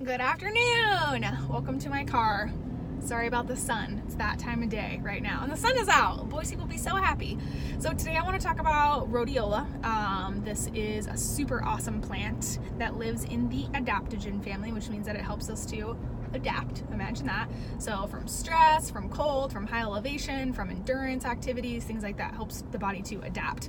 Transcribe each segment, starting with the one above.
Good afternoon. Welcome to my car. Sorry about the sun. It's that time of day right now. And the sun is out. Boise will be so happy. So today I want to talk about rhodiola. This is a super awesome plant that lives in the adaptogen family, which means that it helps us to adapt. Imagine that. So from stress, from cold, from high elevation, from endurance activities, things like that, helps the body to adapt.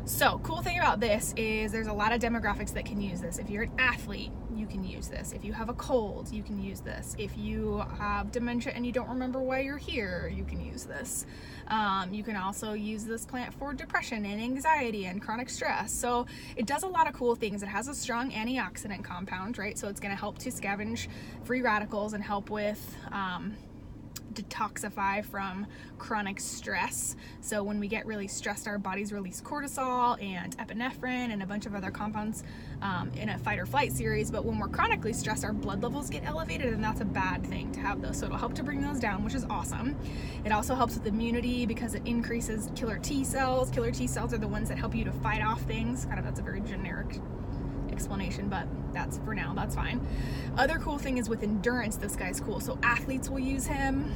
So cool thing about this is there's a lot of demographics that can use this. If you're an athlete, you can use this. If you have a cold, you can use this. If you have dementia and you don't remember why you're here, you can use this. You can also use this plant for depression and anxiety and chronic stress. So it does a lot of cool things. It has a strong antioxidant compound, right? So it's going to help to scavenge free radicals and help with detoxify from chronic stress. So when we get really stressed, our bodies release cortisol and epinephrine and a bunch of other compounds in a fight or flight series. But when we're chronically stressed, our blood levels get elevated, and that's a bad thing to have those. So it'll help to bring those down, which is awesome. It also helps with immunity because it increases killer T cells. Killer T cells are the ones that help you to fight off things. That's a very generic explanation, but that's for now, that's fine. Other cool thing is with endurance, this guy's cool. So athletes will use him.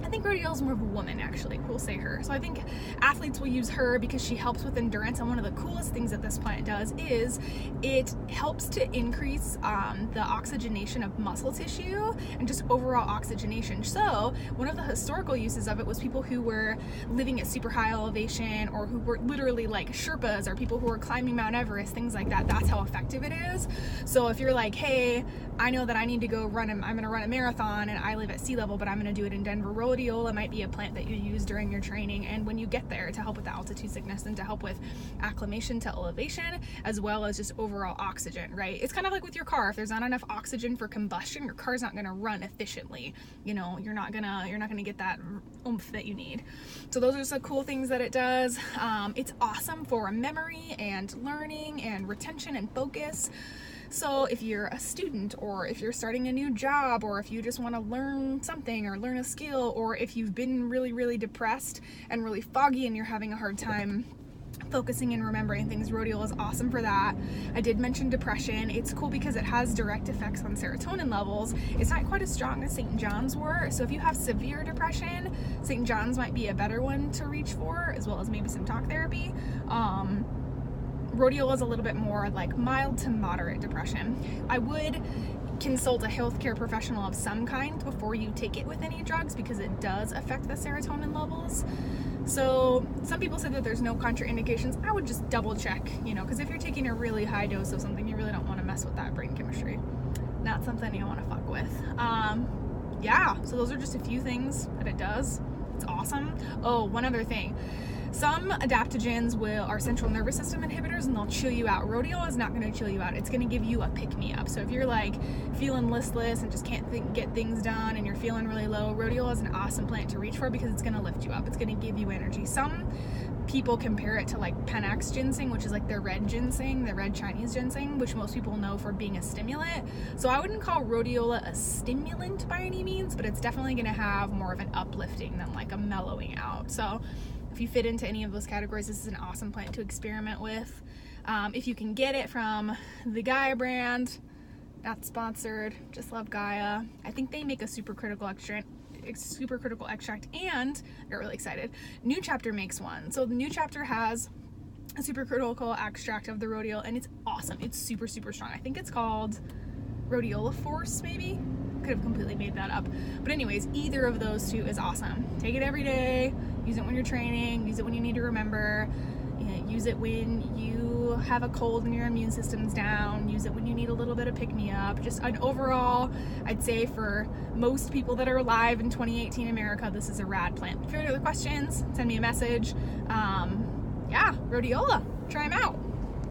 I think Rhodiola is more of a woman, actually. We'll say her. So I think athletes will use her because she helps with endurance. And one of the coolest things that this plant does is it helps to increase the oxygenation of muscle tissue and just overall oxygenation. So one of the historical uses of it was people who were living at super high elevation, or who were literally like sherpas, or people who were climbing Mount Everest, things like that. That's how effective it is. So if you're like, hey, I know that I need to go run, I'm going to run a marathon and I live at sea level, but I'm going to do it in Denver. Rhodiola might be a plant that you use during your training and when you get there, to help with the altitude sickness and to help with acclimation to elevation, as well as just overall oxygen, right? It's kind of like with your car. If there's not enough oxygen for combustion, your car's not going to run efficiently. You know, you're not gonna get that oomph that you need. So those are some cool things that it does. It's awesome for memory and learning and retention and focus. So if you're a student, or if you're starting a new job, or if you just want to learn something or learn a skill, or if you've been really, really depressed and really foggy and you're having a hard time focusing and remembering things, rhodiola is awesome for that. I did mention depression. It's cool because it has direct effects on serotonin levels. It's not quite as strong as St. John's were. So if you have severe depression, St. John's might be a better one to reach for, as well as maybe some talk therapy. Rhodiola is a little bit more like mild to moderate depression. I would consult a healthcare professional of some kind before you take it with any drugs, because it does affect the serotonin levels. So some people say that there's no contraindications. I would just double check, because if you're taking a really high dose of something, you really don't want to mess with that brain chemistry. Not something you want to fuck with. Yeah, so those are just a few things that it does. It's awesome. Oh, one other thing. Some adaptogens are central nervous system inhibitors, and they'll chill you out. Rhodiola is not going to chill you out. It's going to give you a pick-me-up. So if you're like feeling listless and just can't get things done and you're feeling really low, rhodiola is an awesome plant to reach for because it's going to lift you up. It's going to give you energy. Some people compare it to like Panax ginseng, which is like the red ginseng, the red Chinese ginseng, which most people know for being a stimulant. So I wouldn't call rhodiola a stimulant by any means, but it's definitely going to have more of an uplifting than like a mellowing out. So if you fit into any of those categories, this is an awesome plant to experiment with. If you can get it from the Gaia brand, not sponsored, just love Gaia. I think they make a supercritical extract, and I got really excited. New Chapter makes one. So the New Chapter has a supercritical extract of the rhodiola, and it's awesome. It's super, super strong. I think it's called Rhodiola Force, maybe? Could have completely made that up. But anyways, either of those two is awesome. Take it every day. Use it when you're training. Use it when you need to remember. Use it when you have a cold and your immune system's down. Use it when you need a little bit of pick-me-up. Just an overall, I'd say for most people that are alive in 2018 America, this is a rad plant. If you have any other questions, send me a message. Yeah, rhodiola. Try them out.